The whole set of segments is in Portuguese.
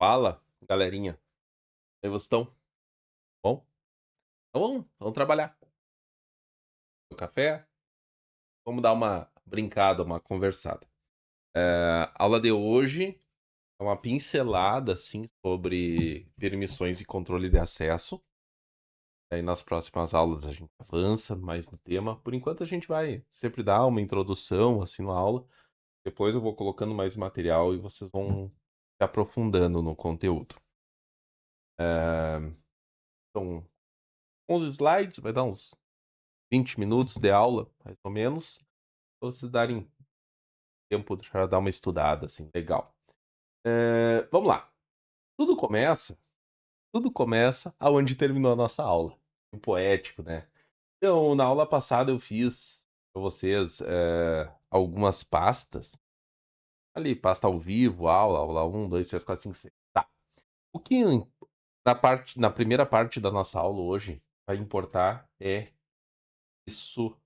Fala, galerinha. Aí vocês estão? Bom? Então vamos trabalhar. O café? Vamos dar uma brincada, uma conversada. A aula de hoje é uma pincelada, assim, sobre permissões e controle de acesso. Aí nas próximas aulas a gente avança mais no tema. Por enquanto a gente vai sempre dar uma introdução, assim, na aula. Depois eu vou colocando mais material e vocês vão se aprofundando no conteúdo. São 11 slides, vai dar uns 20 minutos de aula, mais ou menos, pra vocês darem tempo para dar uma estudada, assim, legal. Vamos lá. Tudo começa, tudo começa aonde terminou a nossa aula. Poético, né? Então, na aula passada eu fiz para vocês algumas pastas. Ali, pasta ao vivo, aula 1, 2, 3, 4, 5, 6. Tá. O que na primeira parte da nossa aula hoje vai importar é isso.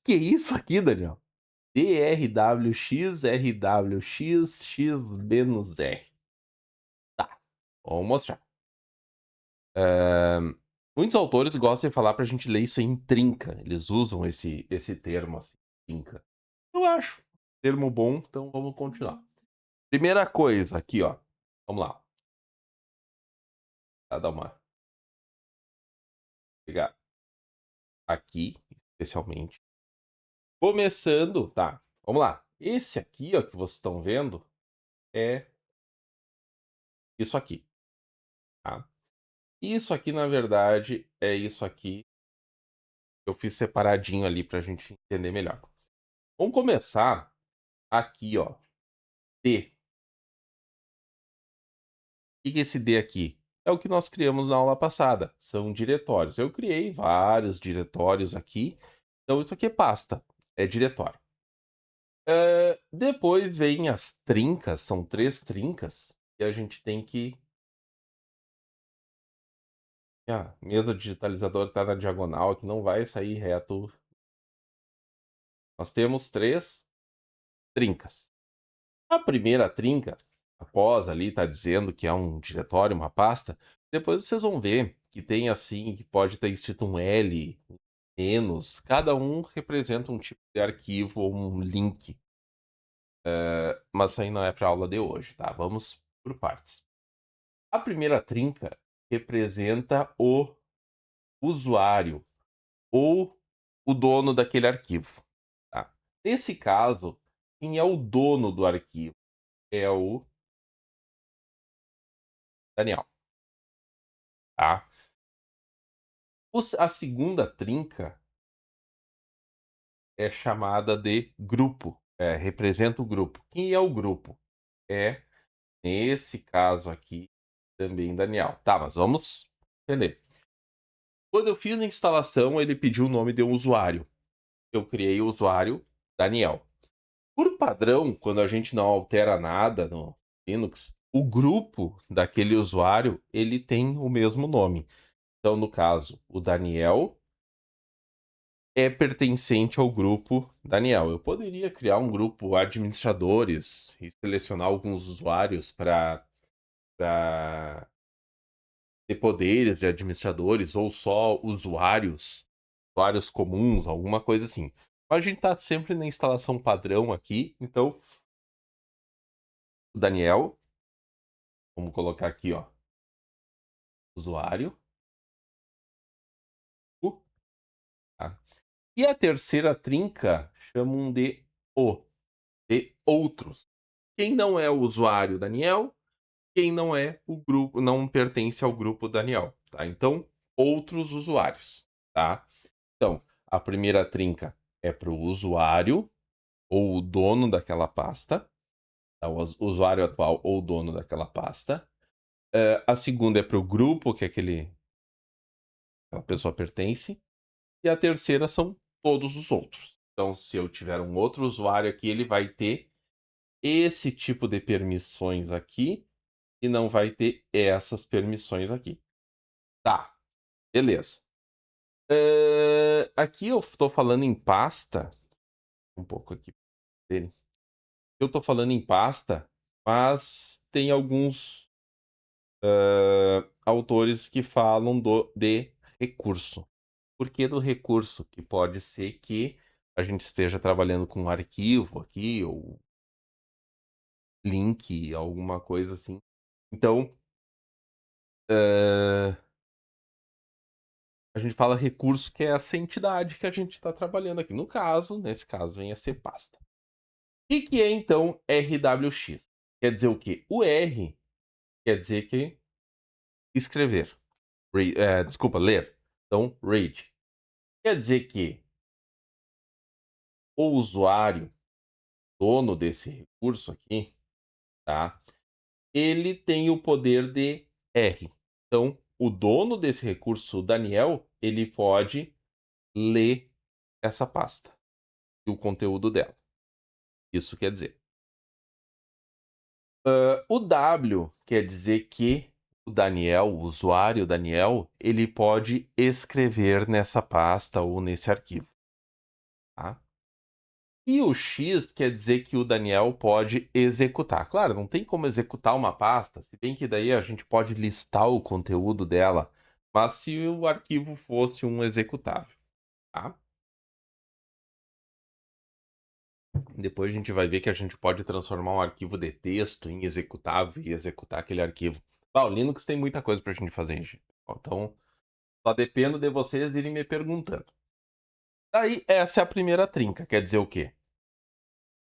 Que é isso aqui, Daniel? DRWX, XB no R. Tá, vamos mostrar. Muitos autores gostam de falar pra gente ler isso em trinca. Eles usam esse termo assim, trinca. Eu acho termo bom, então vamos continuar. Primeira coisa aqui, ó. Vamos lá. Tá, dá uma. Pegar aqui, especialmente. Começando, tá. Vamos lá. Esse aqui, ó, que vocês estão vendo, é isso aqui, tá? Isso aqui, na verdade, é isso aqui. Eu fiz separadinho ali pra gente entender melhor. Vamos começar aqui, ó. D. O que é esse D aqui? É o que nós criamos na aula passada. São diretórios. Eu criei vários diretórios aqui. Então, isso aqui é pasta. É diretório. Depois vem as trincas. São 3 trincas. E a gente tem que... A mesa digitalizadora está na diagonal aqui. Não vai sair reto. Nós temos 3 trincas. A primeira trinca, após ali tá dizendo que é um diretório, uma pasta, depois vocês vão ver que tem assim, que pode ter escrito um L, menos, cada um representa um tipo de arquivo ou um link. Mas isso aí não é para a aula de hoje, tá? Vamos por partes. A primeira trinca representa o usuário ou o dono daquele arquivo, tá? Nesse caso, quem é o dono do arquivo? É o Daniel, tá? A segunda trinca é chamada de grupo, representa o grupo. Quem é o grupo? É, nesse caso aqui, também Daniel. Tá, mas vamos entender. Quando eu fiz a instalação, ele pediu o nome de um usuário. Eu criei o usuário Daniel. Por padrão, quando a gente não altera nada no Linux, o grupo daquele usuário, ele tem o mesmo nome. Então, no caso, o Daniel é pertencente ao grupo Daniel. Eu poderia criar um grupo administradores e selecionar alguns usuários para ter poderes de administradores ou só usuários comuns, alguma coisa assim. Mas a gente está sempre na instalação padrão aqui, então o Daniel, vamos colocar aqui, ó, usuário, tá? E a terceira trinca chamam de outros. Quem não é o usuário Daniel, quem não é o grupo, não pertence ao grupo Daniel, tá? Então, outros usuários, tá? Então, a primeira trinca é para o usuário ou o dono daquela pasta, tá? O usuário atual ou dono daquela pasta. A segunda é para o grupo que aquela pessoa pertence. E a terceira são todos os outros. Então, se eu tiver um outro usuário aqui, ele vai ter esse tipo de permissões aqui e não vai ter essas permissões aqui. Tá, beleza. Aqui eu estou falando em pasta, um pouco aqui dele. Eu tô falando em pasta, mas tem alguns autores que falam de recurso. Por que do recurso? Que pode ser que a gente esteja trabalhando com um arquivo aqui, ou link, alguma coisa assim. Então, a gente fala recurso, que é essa entidade que a gente está trabalhando aqui. No caso, nesse caso, vem a ser pasta. O que é, então, RWX? Quer dizer o quê? O R quer dizer que escrever. Desculpa, ler. Então, read. Quer dizer que o usuário, dono desse recurso aqui, tá? Ele tem o poder de R. Então, o dono desse recurso, o Daniel, ele pode ler essa pasta e o conteúdo dela. Isso quer dizer. O W quer dizer que o Daniel, o usuário Daniel, ele pode escrever nessa pasta ou nesse arquivo. Tá? E o X quer dizer que o Daniel pode executar. Claro, não tem como executar uma pasta, se bem que daí a gente pode listar o conteúdo dela, mas se o arquivo fosse um executável. Tá? Depois a gente vai ver que a gente pode transformar um arquivo de texto em executável e executar aquele arquivo. O Linux tem muita coisa para a gente fazer, gente. Então, só dependo de vocês irem me perguntando. Daí, essa é a primeira trinca. Quer dizer o quê?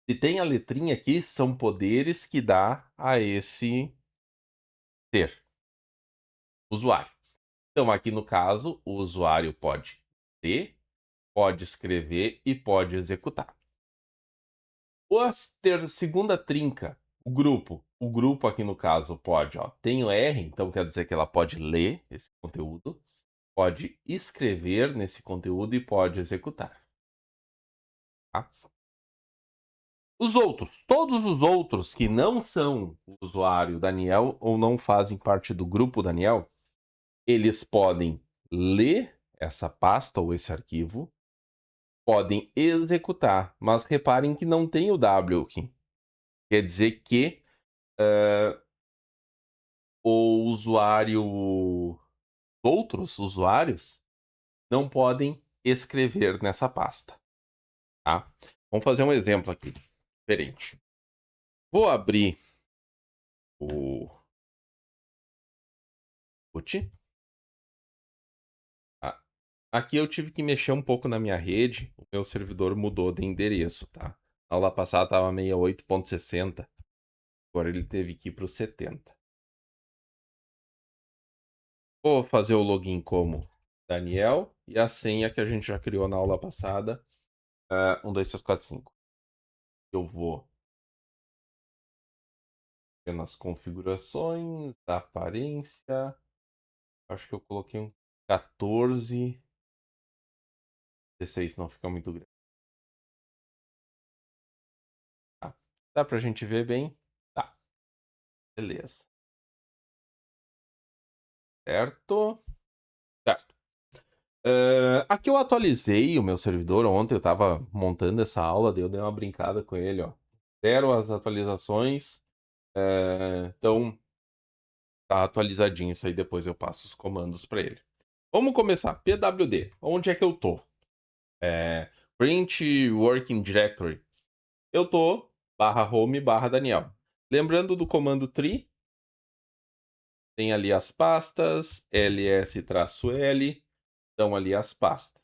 Se tem a letrinha aqui, são poderes que dá a esse ser, usuário. Então, aqui no caso, o usuário pode ler, pode escrever e pode executar. A segunda trinca, o grupo. O grupo aqui no caso pode, tem o R, então quer dizer que ela pode ler esse conteúdo, pode escrever nesse conteúdo e pode executar. Tá? Os outros, todos os outros que não são o usuário Daniel ou não fazem parte do grupo Daniel, eles podem ler essa pasta ou esse arquivo, podem executar, mas reparem que não tem o W aqui. Quer dizer que o usuário, outros usuários, não podem escrever nessa pasta. Tá? Vamos fazer um exemplo aqui, diferente. Vou abrir o boot. Aqui eu tive que mexer um pouco na minha rede, o meu servidor mudou de endereço, tá? A aula passada estava 68.60, agora ele teve que ir para o 70. Vou fazer o login como Daniel e a senha que a gente já criou na aula passada, 1, 2, 3, 4, 5. Eu vou nas configurações, aparência, acho que eu coloquei um 14, 16, não fica muito grande. Tá. Dá pra gente ver bem? Tá, beleza. Certo? Certo. Aqui eu atualizei o meu servidor ontem, eu estava montando essa aula, daí eu dei uma brincada com ele, ó. Zero as atualizações, então tá atualizadinho isso aí, depois eu passo os comandos para ele. Vamos começar. PWD, onde é que eu tô? Print Working Directory. Eu tô /home /Daniel. Lembrando do comando tree, tem ali as pastas, ls-l, estão ali as pastas,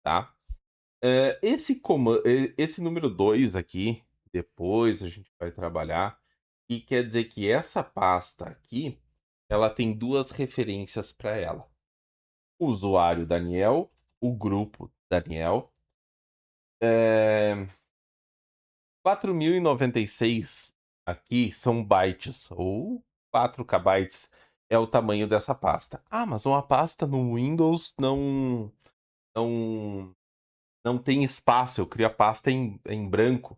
tá? Esse número 2 aqui, depois a gente vai trabalhar, e quer dizer que essa pasta aqui, ela tem duas referências para ela. O usuário Daniel, o grupo Daniel. 4096 aqui são bytes, ou 4 kbytes é o tamanho dessa pasta. Ah, mas uma pasta no Windows não, não tem espaço, eu crio a pasta em branco.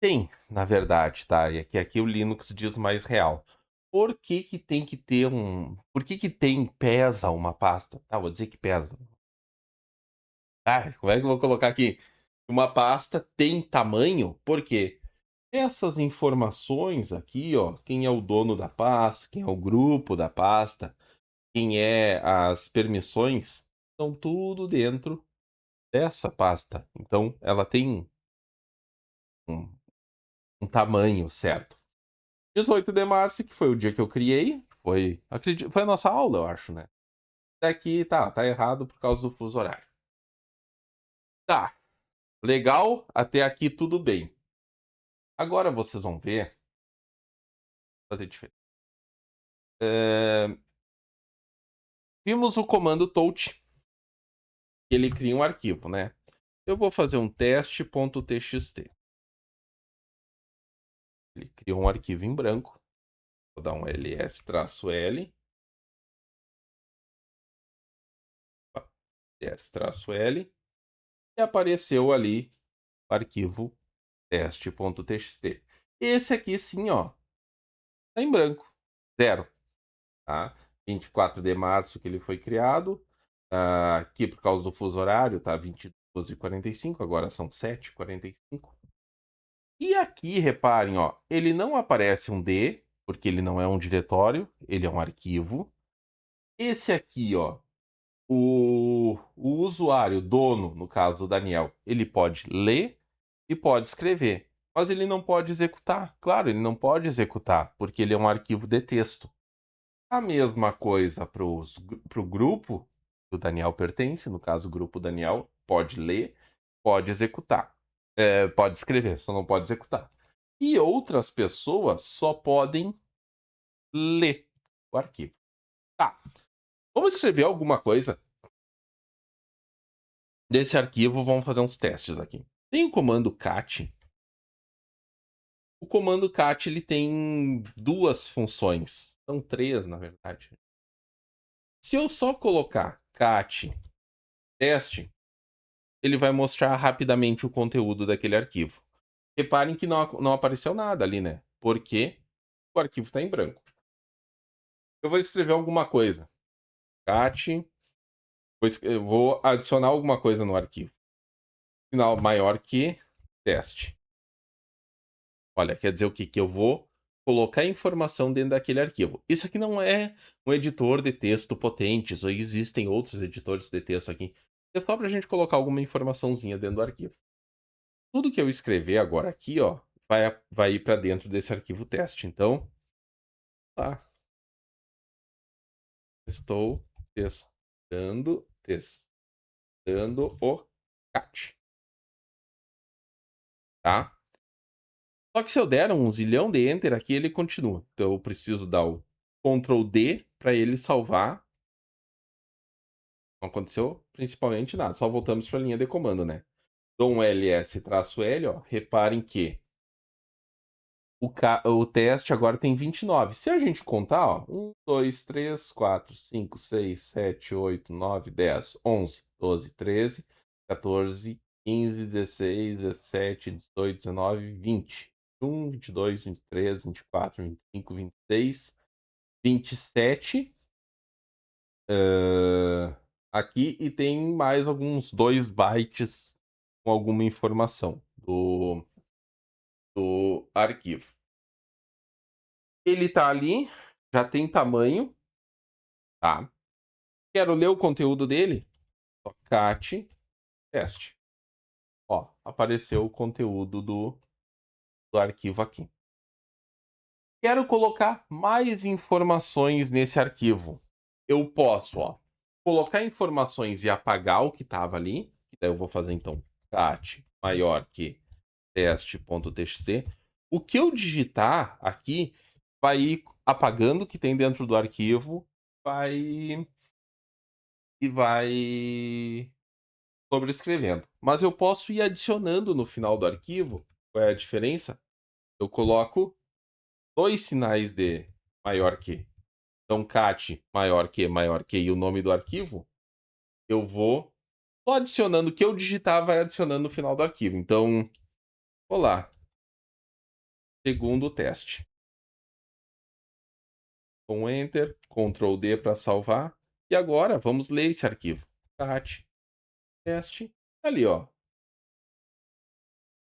Tem, na verdade, tá? E aqui o Linux diz mais real. Por que que tem que ter Por que que pesa uma pasta? Tá, vou dizer que pesa. Ah, como é que eu vou colocar aqui? Uma pasta tem tamanho, porque essas informações aqui, ó, quem é o dono da pasta, quem é o grupo da pasta, quem é as permissões, estão tudo dentro dessa pasta. Então, ela tem um, um tamanho certo. 18 de março, que foi o dia que eu criei, foi a nossa aula, eu acho, né? Até aqui tá errado por causa do fuso horário. Tá, legal, até aqui tudo bem. Agora vocês vão ver, fazer diferente. Vimos o comando touch, que ele cria um arquivo, né? Eu vou fazer um teste.txt. Ele criou um arquivo em branco. Vou dar um ls-l. ls-l. E apareceu ali o arquivo teste.txt. Esse aqui sim, ó, tá em branco. 0. Tá? 24 de março que ele foi criado. Aqui, por causa do fuso horário, tá 22h45, agora são 7h45. E aqui, reparem, ó, ele não aparece um D, porque ele não é um diretório, ele é um arquivo. Esse aqui, ó, o usuário, dono, no caso do Daniel, ele pode ler e pode escrever, mas ele não pode executar. Claro, ele não pode executar, porque ele é um arquivo de texto. A mesma coisa para o grupo que o Daniel pertence, no caso, o grupo Daniel pode ler, pode executar. Pode escrever, só não pode executar. E outras pessoas só podem ler o arquivo. Tá, vamos escrever alguma coisa desse arquivo, vamos fazer uns testes aqui. Tem o comando cat. O comando cat ele tem duas funções, são três na verdade. Se eu só colocar cat teste, ele vai mostrar rapidamente o conteúdo daquele arquivo. Reparem que não apareceu nada ali, né? Porque o arquivo está em branco. Eu vou escrever alguma coisa. Cat. Eu vou adicionar alguma coisa no arquivo. Sinal maior que teste. Olha, quer dizer o quê? Que eu vou colocar informação dentro daquele arquivo. Isso aqui não é um editor de texto potente, ou existem outros editores de texto aqui. É só para a gente colocar alguma informaçãozinha dentro do arquivo. Tudo que eu escrever agora aqui, ó, vai ir para dentro desse arquivo teste. Então, tá. Estou testando o cat. Tá? Só que se eu der um zilhão de enter aqui, ele continua. Então eu preciso dar o Ctrl D para ele salvar. Não aconteceu principalmente nada, só voltamos para a linha de comando, né? Dou um ls-l, ó. Reparem que o teste agora tem 29. Se a gente contar, ó, 1, 2, 3, 4, 5, 6, 7, 8, 9, 10, 11, 12, 13, 14, 15, 16, 17, 18, 19, 20. 21, 22, 23, 24, 25, 26, 27. Aqui e tem mais alguns 2 bytes com alguma informação do arquivo. Ele tá ali, já tem tamanho, tá? Quero ler o conteúdo dele? Cat teste. Ó, apareceu o conteúdo do arquivo aqui. Quero colocar mais informações nesse arquivo. Eu posso, ó, colocar informações e apagar o que estava ali. Daí eu vou fazer então cat maior que teste.txt. O que eu digitar aqui vai ir apagando o que tem dentro do arquivo, vai sobrescrevendo. Mas eu posso ir adicionando no final do arquivo. Qual é a diferença? Eu coloco 2 sinais de maior que. Então, cat maior que e o nome do arquivo, eu vou só adicionando o que eu digitar, vai adicionando no final do arquivo. Então, olá, segundo teste. Com Enter, Ctrl D para salvar. E agora, vamos ler esse arquivo. Cat, teste, ali, ó.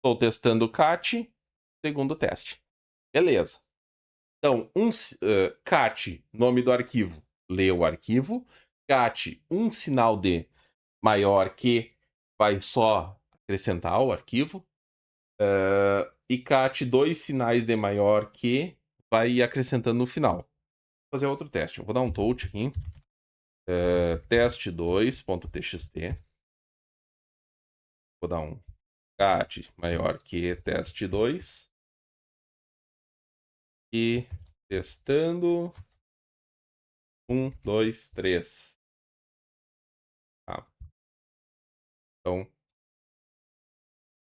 Estou testando o CAT, segundo teste. Beleza. Então, CAT, nome do arquivo, lê o arquivo. CAT, um sinal de maior que, vai só acrescentar o arquivo. E CAT, dois sinais de maior que, vai ir acrescentando no final. Vou fazer outro teste. Eu vou dar um touch aqui. Teste2.txt. Vou dar um CAT maior que teste2. E testando. 1, 2, 3. Tá. Então,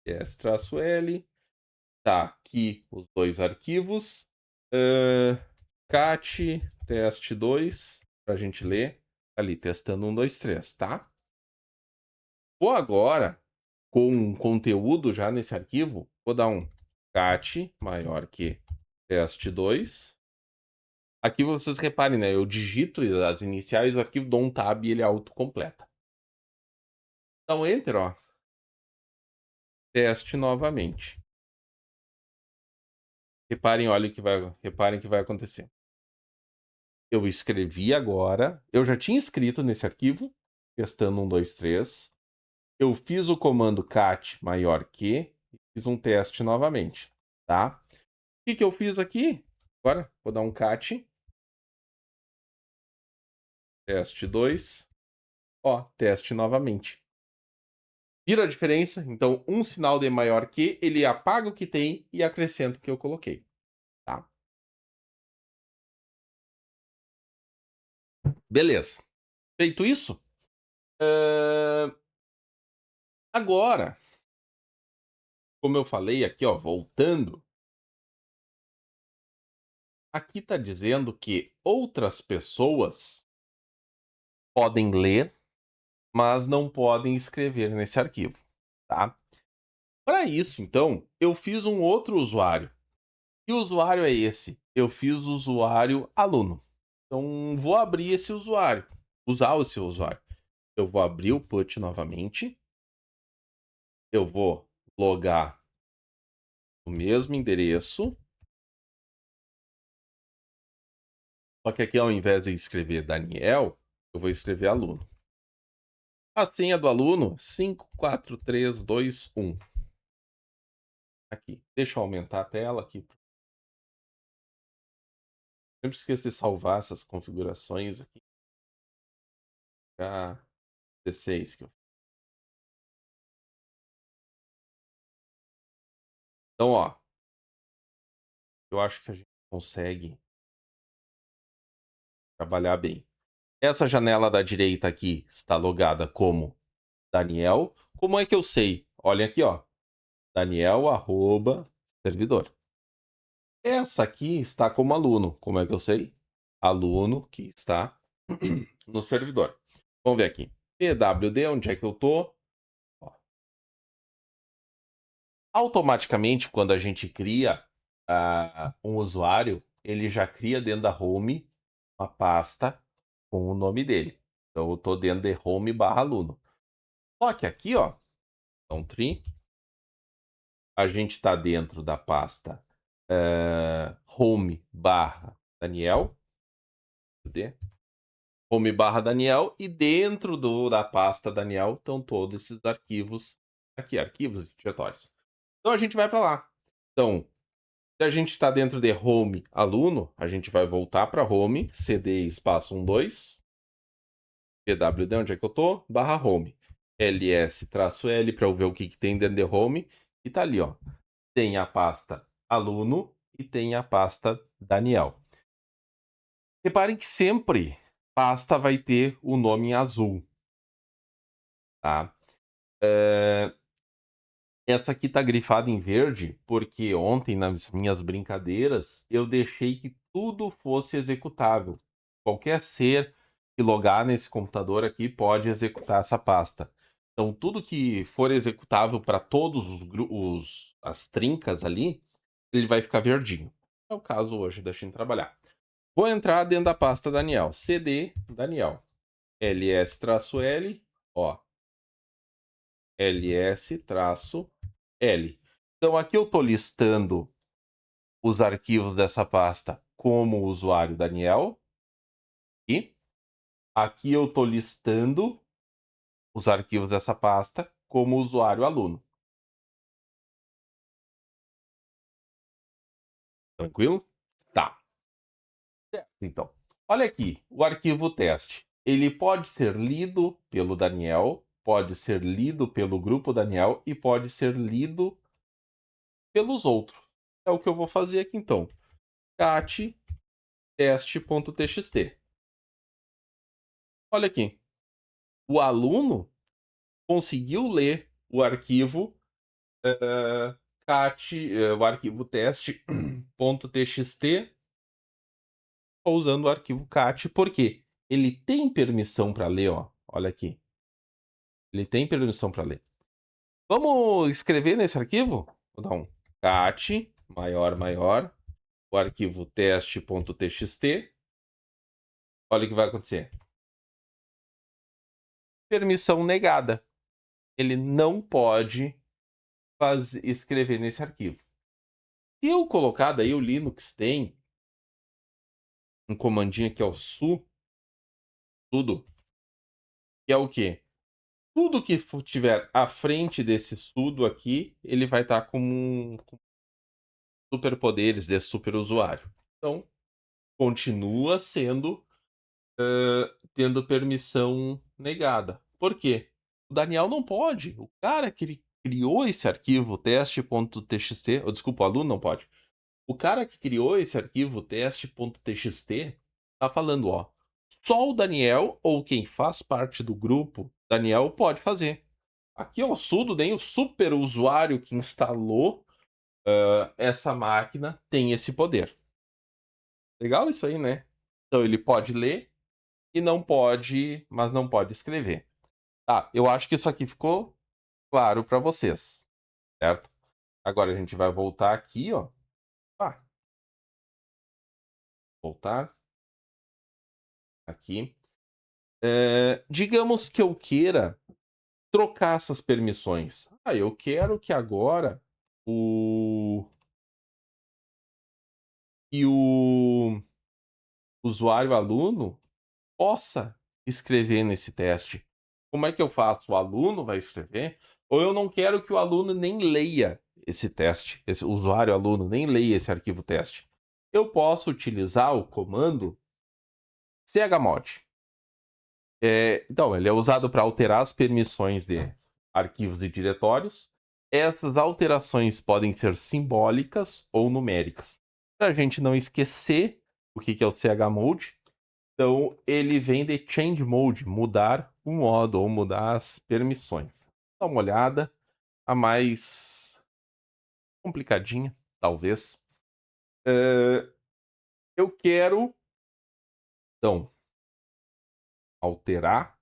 S-L. Tá aqui os dois arquivos. Cat teste2, para a gente ler. Ali, testando 1, 2, 3, tá? Vou agora, com conteúdo já nesse arquivo, vou dar um cat maior que teste2. Aqui vocês reparem, né? Eu digito as iniciais do arquivo, dou um tab e ele autocompleta. Dá um enter, ó. Teste novamente. Reparem, olha reparem o que vai acontecer. Eu escrevi agora, eu já tinha escrito nesse arquivo, testando 1, 2, 3. Eu fiz o comando cat maior que, e fiz um teste novamente, tá? O que eu fiz aqui? Agora, vou dar um cat, teste 2, ó, teste novamente. Viram a diferença? Então, um sinal de maior que, ele apaga o que tem e acrescenta o que eu coloquei, tá? Beleza. Feito isso, agora, como eu falei aqui, ó, voltando, aqui está dizendo que outras pessoas podem ler, mas não podem escrever nesse arquivo, tá? Para isso, então, eu fiz um outro usuário. Que usuário é esse? Eu fiz o usuário aluno. Então, vou abrir esse usuário, usar o seu usuário. Eu vou abrir o put novamente. Eu vou logar o mesmo endereço. Só que aqui, ao invés de escrever Daniel, eu vou escrever aluno. A senha do aluno, 54321. Aqui. Deixa eu aumentar a tela aqui. Sempre esqueço de salvar essas configurações aqui. Para 16 que eu... Então, ó. Eu acho que a gente consegue trabalhar bem. Essa janela da direita aqui está logada como Daniel. Como é que eu sei? Olhem aqui, ó. Daniel, @servidor. Essa aqui está como aluno. Como é que eu sei? Aluno que está no servidor. Vamos ver aqui. PWD, onde é que eu tô? Ó. Automaticamente, quando a gente cria um usuário, ele já cria dentro da home uma pasta com o nome dele. Então, eu tô dentro de home/aluno. Só que aqui, ó, então, tree, a gente está dentro da pasta home/Daniel. Home/Daniel, e dentro da pasta Daniel estão todos esses arquivos aqui, arquivos e diretórios. Então a gente vai para lá. Então, se a gente está dentro de home aluno, a gente vai voltar para home, cd espaço 12, pwd, onde é que eu tô? /home. ls-l para eu ver o que tem dentro de home. E tá ali, ó. Tem a pasta aluno e tem a pasta Daniel. Reparem que sempre pasta vai ter o nome em azul, tá? Essa aqui tá grifada em verde porque ontem, nas minhas brincadeiras, eu deixei que tudo fosse executável. Qualquer ser que logar nesse computador aqui pode executar essa pasta. Então, tudo que for executável para todos as trincas ali, ele vai ficar verdinho. É o caso hoje, deixem trabalhar. Vou entrar dentro da pasta Daniel. cd Daniel. ls-l, ó. ls-l. Então, aqui eu estou listando os arquivos dessa pasta como usuário Daniel. E aqui eu estou listando os arquivos dessa pasta como usuário aluno. Tranquilo? Tá. Então, olha aqui, o arquivo teste. Ele pode ser lido pelo Daniel, pode ser lido pelo grupo Daniel e pode ser lido pelos outros. É o que eu vou fazer aqui então. Cat teste.txt. Olha aqui. O aluno conseguiu ler o arquivo o arquivo teste.txt usando o arquivo cat, porque ele tem permissão para ler, ó. Olha aqui. Ele tem permissão para ler. Vamos escrever nesse arquivo? Vou dar um cat maior, o arquivo teste.txt. Olha o que vai acontecer. Permissão negada. Ele não pode escrever nesse arquivo. Se eu colocar, daí o Linux tem um comandinho que é o sudo, que é o quê? Tudo que tiver à frente desse sudo aqui, ele vai estar com superpoderes desse superusuário. Então, continua sendo tendo permissão negada. Por quê? O Daniel não pode. O cara que ele criou esse arquivo teste.txt, ou desculpa, o aluno não pode. O cara que criou esse arquivo teste.txt tá falando, ó, só o Daniel ou quem faz parte do grupo Daniel pode fazer. Aqui, ó, o sudo, nem o super usuário que instalou essa máquina tem esse poder. Legal isso aí, né? Então ele pode ler e não pode, mas não pode escrever. Tá, eu acho que isso aqui ficou claro para vocês, certo? Agora a gente vai voltar aqui, ó. Ah, voltar aqui. Digamos que eu queira trocar essas permissões. Eu quero que agora o usuário aluno possa escrever nesse teste. Como é que eu faço? O aluno vai escrever? Ou eu não quero que o aluno nem leia esse teste, esse usuário aluno nem leia esse arquivo teste. Eu posso utilizar o comando chmod. Então, ele é usado para alterar as permissões de arquivos e diretórios. Essas alterações podem ser simbólicas ou numéricas. Para a gente não esquecer o que é o chmod, então ele vem de change mode, mudar o modo ou mudar as permissões. Dá uma olhada, a mais complicadinha, talvez. Eu quero, então, alterar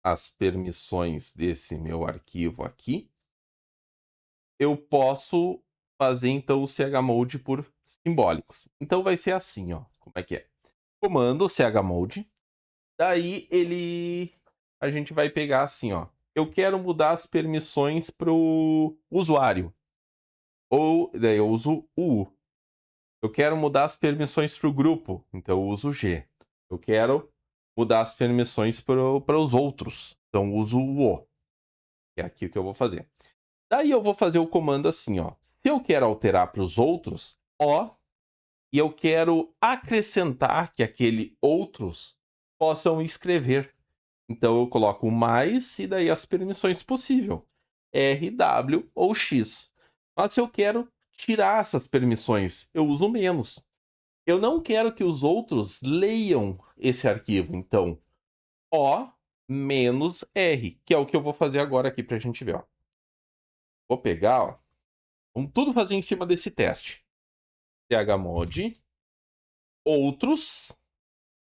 as permissões desse meu arquivo aqui. Eu posso fazer, então, o chmod por simbólicos. Então vai ser assim, ó. Como é que é? Comando chmod. Daí a gente vai pegar assim, ó. Eu quero mudar as permissões pro usuário. Ou daí eu uso o U. Eu quero mudar as permissões pro grupo, então eu uso o G. Eu quero mudar as permissões para os outros, então eu uso o O. É aqui o que eu vou fazer. Daí eu vou fazer o comando assim, ó. Se eu quero alterar para os outros, O, e eu quero acrescentar que aquele outros possam escrever. Então eu coloco o mais e daí as permissões possível. R, W ou X. Mas se eu quero tirar essas permissões, eu uso menos. Eu não quero que os outros leiam esse arquivo. Então, O menos R, que é o que eu vou fazer agora aqui para a gente ver. Ó. Vou pegar, ó. Vamos tudo fazer em cima desse teste. chmod outros.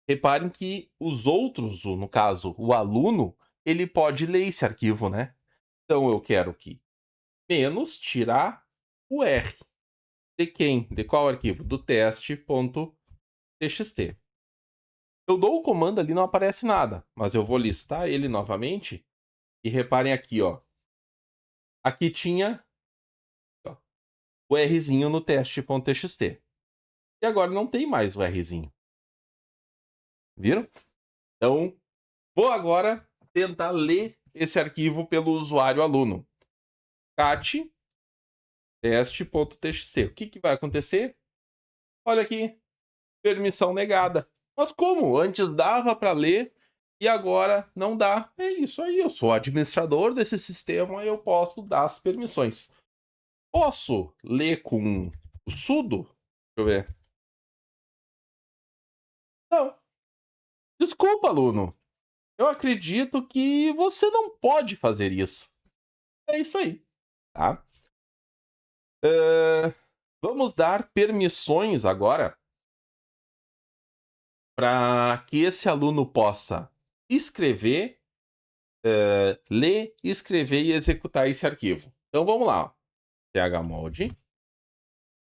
Reparem que os outros, no caso, o aluno, ele pode ler esse arquivo, né? Então eu quero que menos tirar o R. De quem? De qual arquivo? Do teste.txt. Eu dou o comando ali, não aparece nada, mas eu vou listar ele novamente e reparem aqui, ó. Aqui tinha ó, o Rzinho no teste.txt. E agora não tem mais o Rzinho. Viram? Então, vou agora tentar ler esse arquivo pelo usuário aluno. cat teste.txt. O que vai acontecer? Olha aqui, permissão negada. Mas como? Antes dava para ler e agora não dá. É isso aí, eu sou administrador desse sistema e eu posso dar as permissões. Posso ler com o sudo? Deixa eu ver. Não. Desculpa, aluno. Eu acredito que você não pode fazer isso. É isso aí, tá? Vamos dar permissões agora para que esse aluno possa escrever, ler, escrever e executar esse arquivo. Então vamos lá. chmod.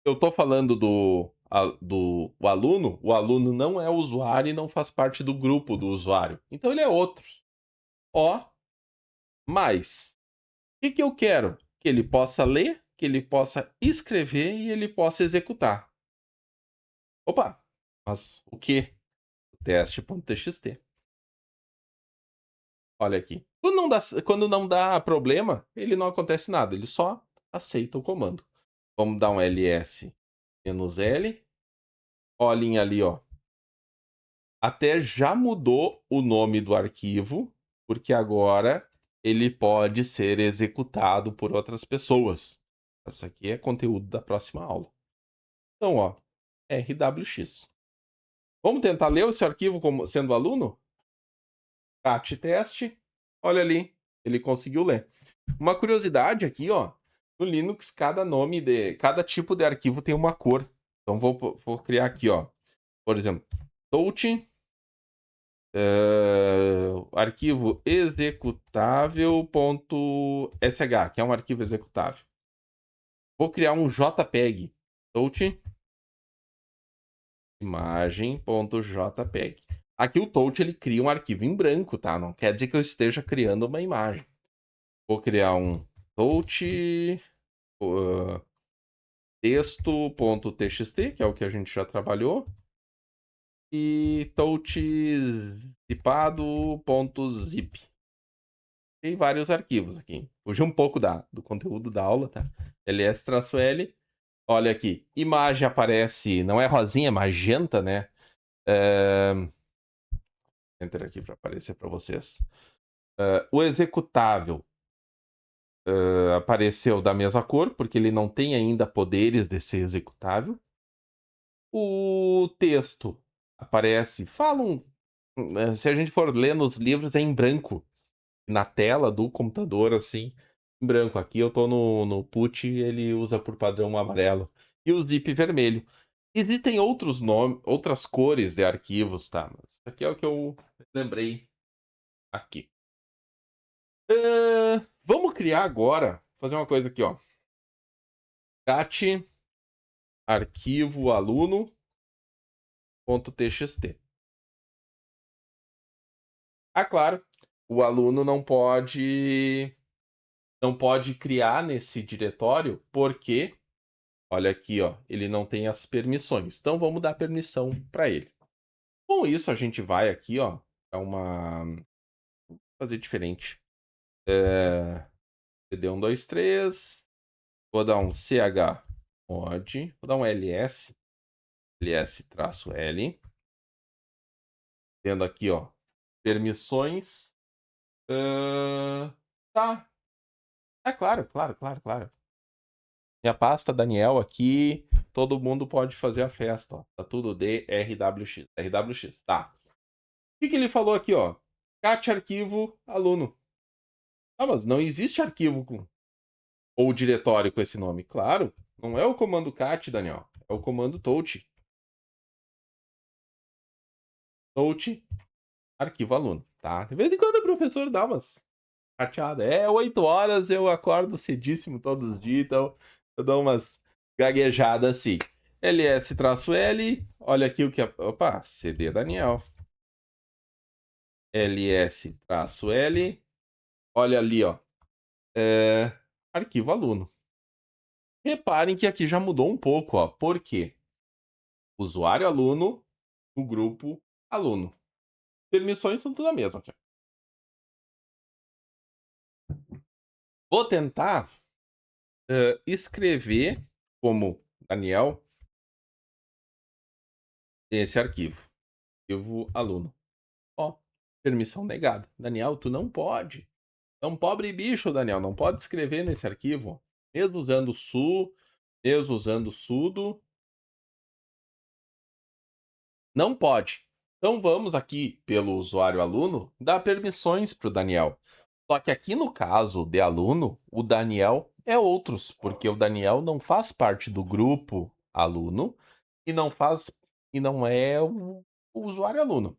Eu estou falando do aluno. O aluno não é usuário e não faz parte do grupo do usuário. Então ele é outro. O mais. O que eu quero? Que ele possa ler, que ele possa escrever e ele possa executar. Opa! Mas o que? Teste.txt. Olha aqui. Quando não dá problema, ele não acontece nada. Ele só aceita o comando. Vamos dar um ls -l. Olhem ali, ó. Até já mudou o nome do arquivo, porque agora ele pode ser executado por outras pessoas. Isso aqui é conteúdo da próxima aula. Então, ó, RWX. Vamos tentar ler esse arquivo como sendo aluno? cat teste. Olha ali, ele conseguiu ler. Uma curiosidade aqui, ó, no Linux cada tipo de arquivo tem uma cor. Então vou criar aqui, ó, por exemplo, touch, arquivo executável.sh, que é um arquivo executável. Vou criar um JPEG, touch imagem.jpg. Aqui o touch ele cria um arquivo em branco, tá? Não quer dizer que eu esteja criando uma imagem. Vou criar um touch texto.txt, que é o que a gente já trabalhou, e touchzipado.zip. Tem vários arquivos aqui. Fugiu um pouco do conteúdo da aula, tá? ls-l. Olha aqui, imagem aparece, não é rosinha, é magenta, né? Enter aqui para aparecer para vocês. O executável apareceu da mesma cor, porque ele não tem ainda poderes desse executável. O texto aparece, se a gente for ler nos livros, é em branco. Na tela do computador, assim, em branco. Aqui eu tô no put, ele usa por padrão amarelo. E o zip vermelho. Existem outros nomes, outras cores de arquivos, tá? Mas isso aqui é o que eu lembrei aqui. Vamos criar agora, fazer uma coisa aqui, ó. cat arquivo aluno.txt. Ah, claro, o aluno não pode criar nesse diretório, porque, olha aqui, ó, ele não tem as permissões. Então vamos dar permissão para ele. Com isso a gente vai aqui, ó, fazer diferente. cd123, vou dar um chmod, vou dar um ls -l, tendo aqui, ó, permissões. Tá. É claro. Minha pasta Daniel aqui, todo mundo pode fazer a festa, ó. Tá tudo de RWX, tá. O que ele falou aqui, ó? Cat arquivo aluno. Ah, mas não existe arquivo ou diretório com esse nome. Claro, não é o comando cat, Daniel. É o comando touch. Touch, arquivo aluno, tá? De vez em quando o professor dá umas chateadas. 8 horas eu acordo cedíssimo todos os dias, então eu dou umas gaguejadas assim. ls-l, olha aqui o que é. Opa, CD Daniel. ls-l, olha ali, ó. arquivo aluno. Reparem que aqui já mudou um pouco, ó. Por quê? Usuário aluno, o grupo aluno. Permissões são tudo a mesma aqui. Vou tentar escrever como Daniel esse arquivo. Arquivo aluno. Ó, permissão negada. Daniel, tu não pode. É um pobre bicho, Daniel. Não pode escrever nesse arquivo. Mesmo usando su, mesmo usando sudo. Não pode. Então vamos aqui, pelo usuário aluno, dar permissões para o Daniel. Só que aqui no caso de aluno, o Daniel é outros, porque o Daniel não faz parte do grupo aluno e não é o usuário aluno.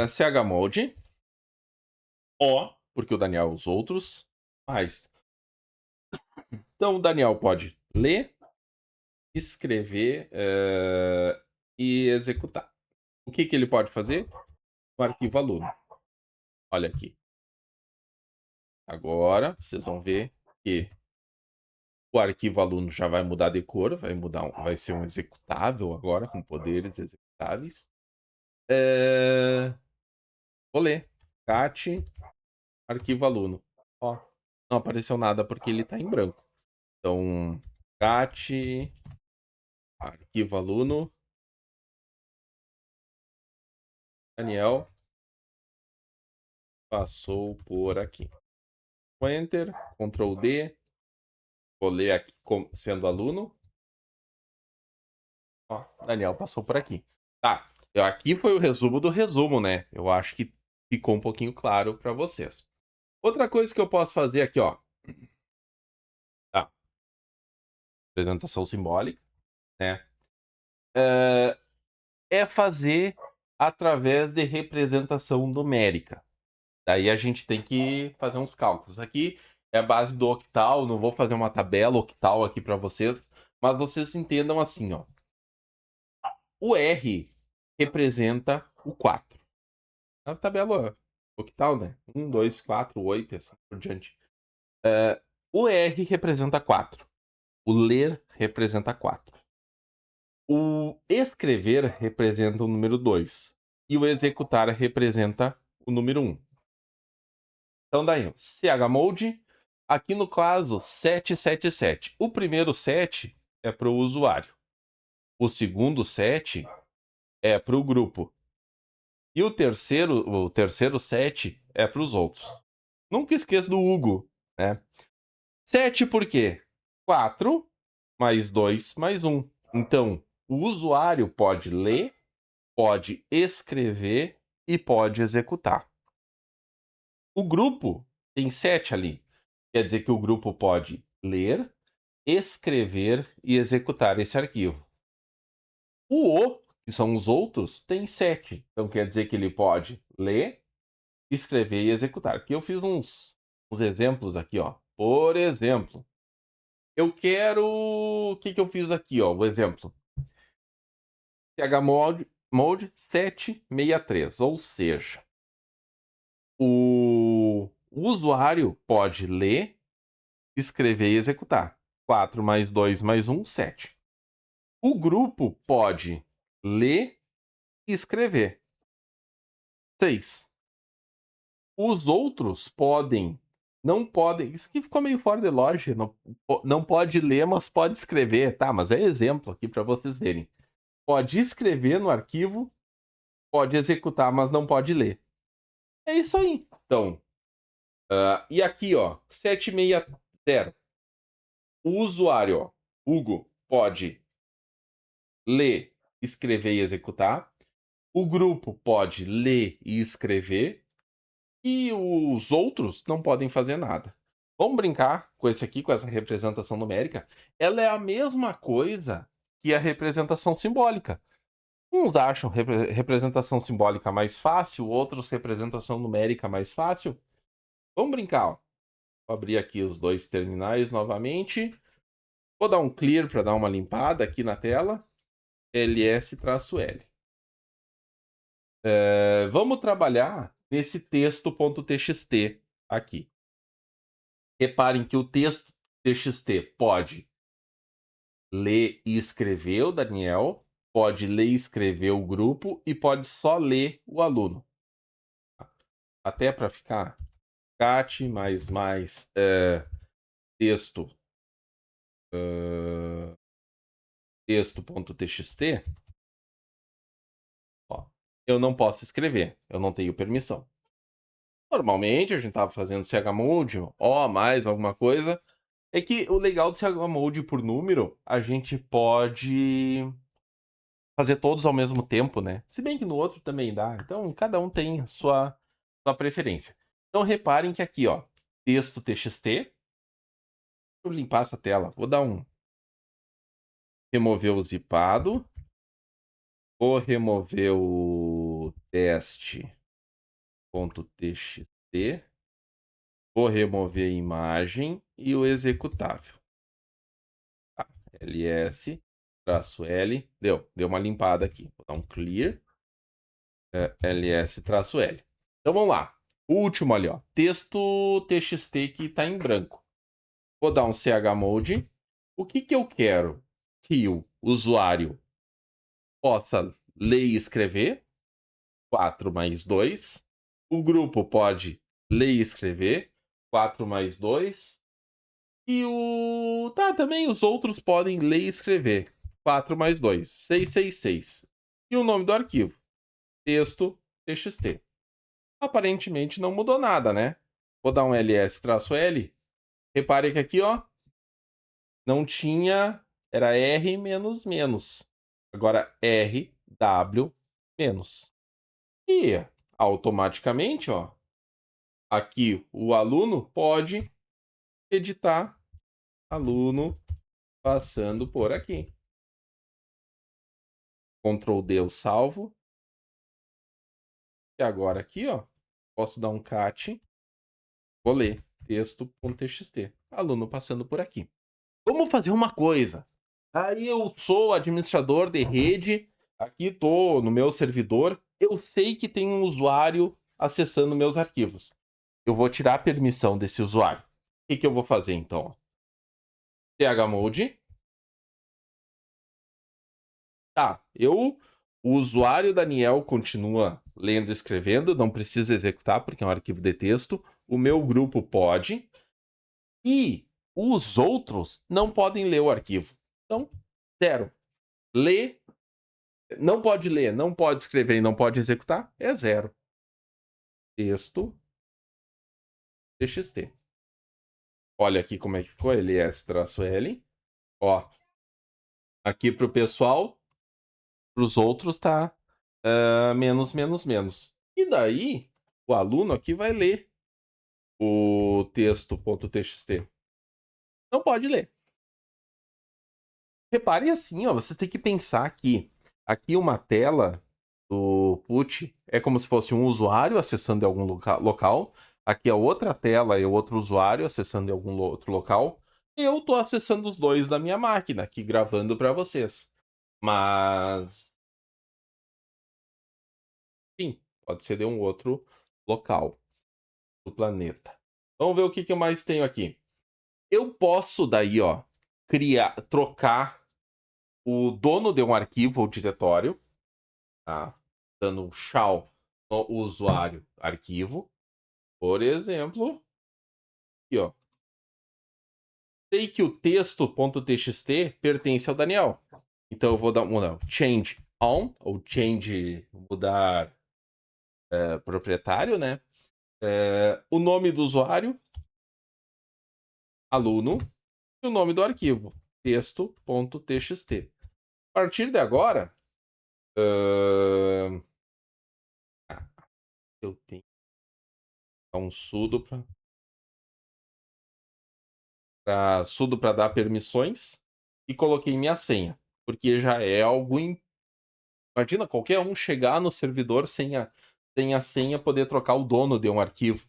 Chmod, O, porque o Daniel é os outros, mais. Então o Daniel pode ler, escrever e executar. O que ele pode fazer? O arquivo aluno. Olha aqui. Agora vocês vão ver que o arquivo aluno já vai mudar de cor, vai ser um executável agora, com poderes executáveis. Vou ler. Cat, arquivo aluno. Ó, não apareceu nada porque ele está em branco. Então, cat, arquivo aluno, Daniel passou por aqui. Enter, Ctrl D, vou ler aqui sendo aluno. Ó, Daniel passou por aqui. Tá, aqui foi o resumo do resumo, né? Eu acho que ficou um pouquinho claro para vocês. Outra coisa que eu posso fazer aqui, ó. Tá. Apresentação simbólica, né? É fazer através de representação numérica. Daí a gente tem que fazer uns cálculos. Aqui é a base do octal, não vou fazer uma tabela octal aqui para vocês, mas vocês entendam assim, ó. O R representa o 4. A tabela octal, né? 1, 2, 4, 8 e assim por diante. O R representa 4. O ler representa 4. O escrever representa o número 2. E o executar representa o número 1. Então daí, chmod, aqui no caso 777. O primeiro 7 é para o usuário. O segundo 7 é para o grupo. E o terceiro 7 é para os outros. Nunca esqueça do Hugo, né? 7 por quê? 4 mais 2 mais 1. Então, o usuário pode ler, pode escrever e pode executar. O grupo tem 7 ali. Quer dizer que o grupo pode ler, escrever e executar esse arquivo. O, que são os outros, tem 7. Então quer dizer que ele pode ler, escrever e executar. Aqui eu fiz uns exemplos aqui, ó. Por exemplo, eu quero... O que eu fiz aqui, ó? O exemplo. chmod 763, ou seja, o usuário pode ler, escrever e executar. 4 mais 2 mais 1, 7. O grupo pode ler e escrever. 6. Os outros não podem. Isso aqui ficou meio fora de lógica. Não pode ler, mas pode escrever. Tá, mas é exemplo aqui para vocês verem. Pode escrever no arquivo, pode executar, mas não pode ler. É isso aí. Então, e aqui, ó, 760. O usuário, ó, Hugo, pode ler, escrever e executar. O grupo pode ler e escrever. E os outros não podem fazer nada. Vamos brincar com esse aqui, com essa representação numérica. Ela é a mesma coisa que a representação simbólica. Uns acham representação simbólica mais fácil, outros representação numérica mais fácil. Vamos brincar, ó. Vou abrir aqui os dois terminais novamente. Vou dar um clear para dar uma limpada aqui na tela. ls-l. Vamos trabalhar nesse texto.txt aqui. Reparem que o texto TXT pode ler e escrever o Daniel, pode ler e escrever o grupo e pode só ler o aluno. Até para ficar cat mais texto texto.txt, ó, eu não posso escrever, eu não tenho permissão. Normalmente a gente tava fazendo chmod, mais alguma coisa. É que o legal do chmod por número, a gente pode fazer todos ao mesmo tempo, né? Se bem que no outro também dá. Então, cada um tem sua preferência. Então, reparem que aqui, ó, texto txt. Deixa eu limpar essa tela. Vou dar um remover o zipado. Vou remover o teste.txt. Vou remover a imagem e o executável. Tá. ls-l. Deu uma limpada aqui. Vou dar um clear. ls-l. Então vamos lá. O último ali, ó. Texto txt que está em branco. Vou dar um chmod. O que eu quero que o usuário possa ler e escrever? 4 mais 2. O grupo pode ler e escrever? 4 mais 2. E também os outros podem ler e escrever. 4 mais 2. 666. E o nome do arquivo? Texto txt. Aparentemente não mudou nada, né? Vou dar um ls-l. Repare que aqui, ó, não tinha, era R menos menos. Agora RW menos. E automaticamente, ó, aqui o aluno pode editar aluno passando por aqui. Ctrl D eu salvo. E agora aqui, ó, posso dar um cat. Vou ler texto.txt. Aluno passando por aqui. Vamos fazer uma coisa. Aí eu sou administrador de rede, aqui tô no meu servidor, eu sei que tem um usuário acessando meus arquivos. Eu vou tirar a permissão desse usuário. O que eu vou fazer então? chmod. Tá, o usuário Daniel continua lendo e escrevendo, não precisa executar porque é um arquivo de texto. O meu grupo pode. E os outros não podem ler o arquivo. Então, 0. Lê, não pode ler, não pode escrever e não pode executar, é 0. Texto txt. Olha aqui como é que ficou, ls-l. Ó, aqui para o pessoal, para os outros tá menos, menos, menos. E daí, o aluno aqui vai ler o texto.txt. Não pode ler. Reparem assim, ó, vocês têm que pensar que aqui uma tela do put é como se fosse um usuário acessando em algum local. Aqui a outra tela é outro usuário acessando em algum outro local. E eu estou acessando os dois da minha máquina, aqui gravando para vocês. Mas, sim, pode ser de um outro local do planeta. Vamos ver o que eu mais tenho aqui. Eu posso daí, ó, trocar o dono de um arquivo ou diretório, tá? Dando um shell no usuário arquivo. Por exemplo, aqui, ó. Sei que o texto.txt pertence ao Daniel. Então eu vou dar um change on, ou change, mudar proprietário, né? O nome do usuário, aluno, e o nome do arquivo, texto.txt. A partir de agora, eu tenho que dar um sudo para dar permissões e coloquei minha senha, porque já é algo. Imagina qualquer um chegar no servidor sem a senha poder trocar o dono de um arquivo.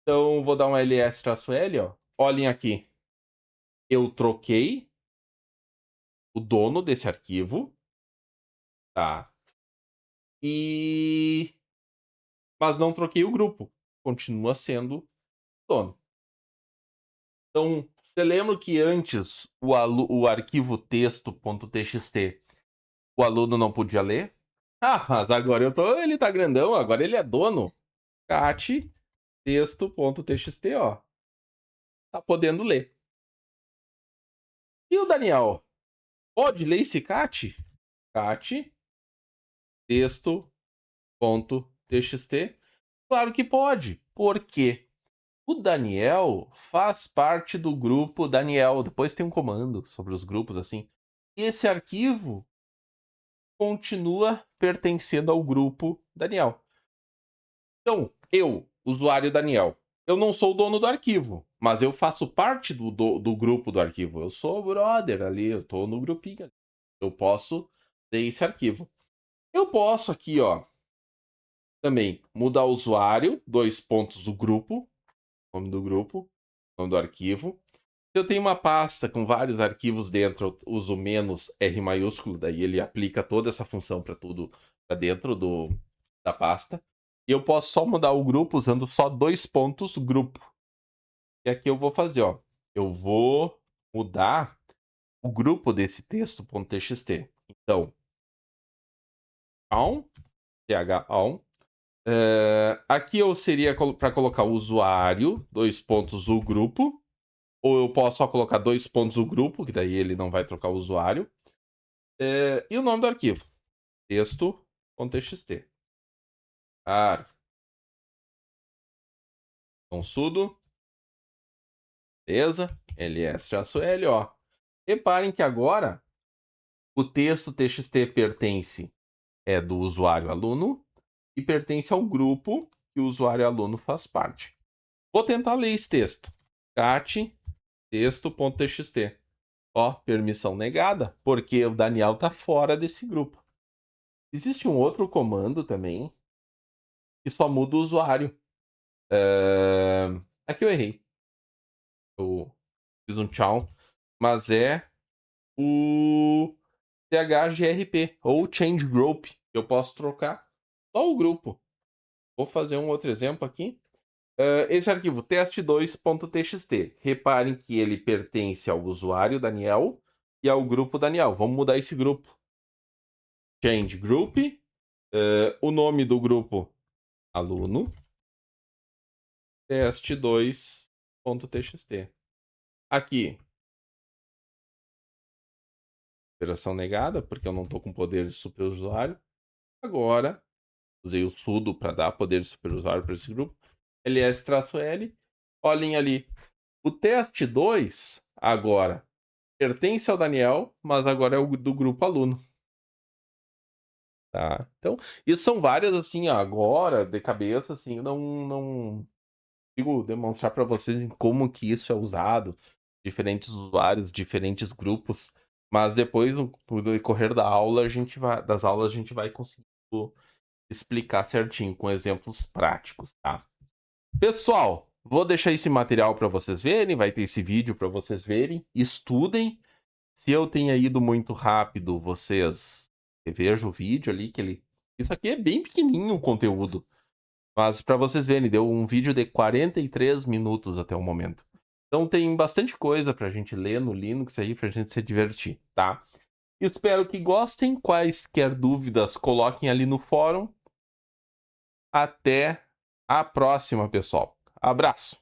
Então vou dar um ls-l, ó. Olhem aqui. Eu troquei o dono desse arquivo, tá? Mas não troquei o grupo. Continua sendo dono. Então, você lembra que antes o arquivo texto.txt o aluno não podia ler? Ah, mas agora ele tá grandão, agora ele é dono. Cat texto.txt, ó. Tá podendo ler. E o Daniel? Pode ler esse cat? Cat texto.txt? Claro que pode. Por quê? O Daniel faz parte do grupo Daniel. Depois tem um comando sobre os grupos assim. E esse arquivo continua pertencendo ao grupo Daniel. Então, usuário Daniel, eu não sou o dono do arquivo, mas eu faço parte do grupo do arquivo. Eu sou brother ali, eu tô no grupinho. Eu posso ter esse arquivo. Eu posso aqui, ó, também mudar o usuário, 2 pontos do grupo, nome do grupo, nome do arquivo. Se eu tenho uma pasta com vários arquivos dentro, eu uso menos R maiúsculo, daí ele aplica toda essa função para tudo para dentro da pasta. E eu posso só mudar o grupo usando só 2 pontos grupo. E aqui eu vou fazer, ó. Eu vou mudar o grupo desse texto.txt. Então, on, on. Aqui eu seria para colocar o usuário, 2 pontos o grupo. Ou eu posso só colocar 2 pontos o grupo, que daí ele não vai trocar o usuário. E o nome do arquivo. Texto.txt. Então, sudo. Beleza? ls-l, ó. Reparem que agora o texto txt pertence do usuário aluno e pertence ao grupo que o usuário aluno faz parte. Vou tentar ler esse texto. Cat texto.txt. Ó, permissão negada, porque o Daniel tá fora desse grupo. Existe um outro comando também que só muda o usuário. Aqui eu errei. Eu fiz um tchau. Mas é o chgrp ou change group. Eu posso trocar só o grupo. Vou fazer um outro exemplo aqui. Esse arquivo test2.txt. Reparem que ele pertence ao usuário Daniel e ao grupo Daniel. Vamos mudar esse grupo. Change group. O nome do grupo aluno. test2.txt. Aqui. Operação negada, porque eu não estou com poder de superusuário. Agora, usei o sudo para dar poder de superusuário para esse grupo. ls-l. Olhem ali. O test2 agora pertence ao Daniel, mas agora é o do grupo aluno. Tá? Então, isso são várias, assim, ó, agora, de cabeça, assim, não consigo demonstrar para vocês em como que isso é usado, diferentes usuários, diferentes grupos, mas depois, no decorrer das aulas, a gente vai conseguir explicar certinho, com exemplos práticos, tá? Pessoal, vou deixar esse material para vocês verem, vai ter esse vídeo para vocês verem, estudem. Se eu tenha ido muito rápido, vocês revejam o vídeo ali, isso aqui é bem pequenininho o conteúdo, mas para vocês verem, deu um vídeo de 43 minutos até o momento. Então tem bastante coisa pra gente ler no Linux aí, pra gente se divertir, tá? Espero que gostem. Quaisquer dúvidas, coloquem ali no fórum. Até a próxima, pessoal. Abraço!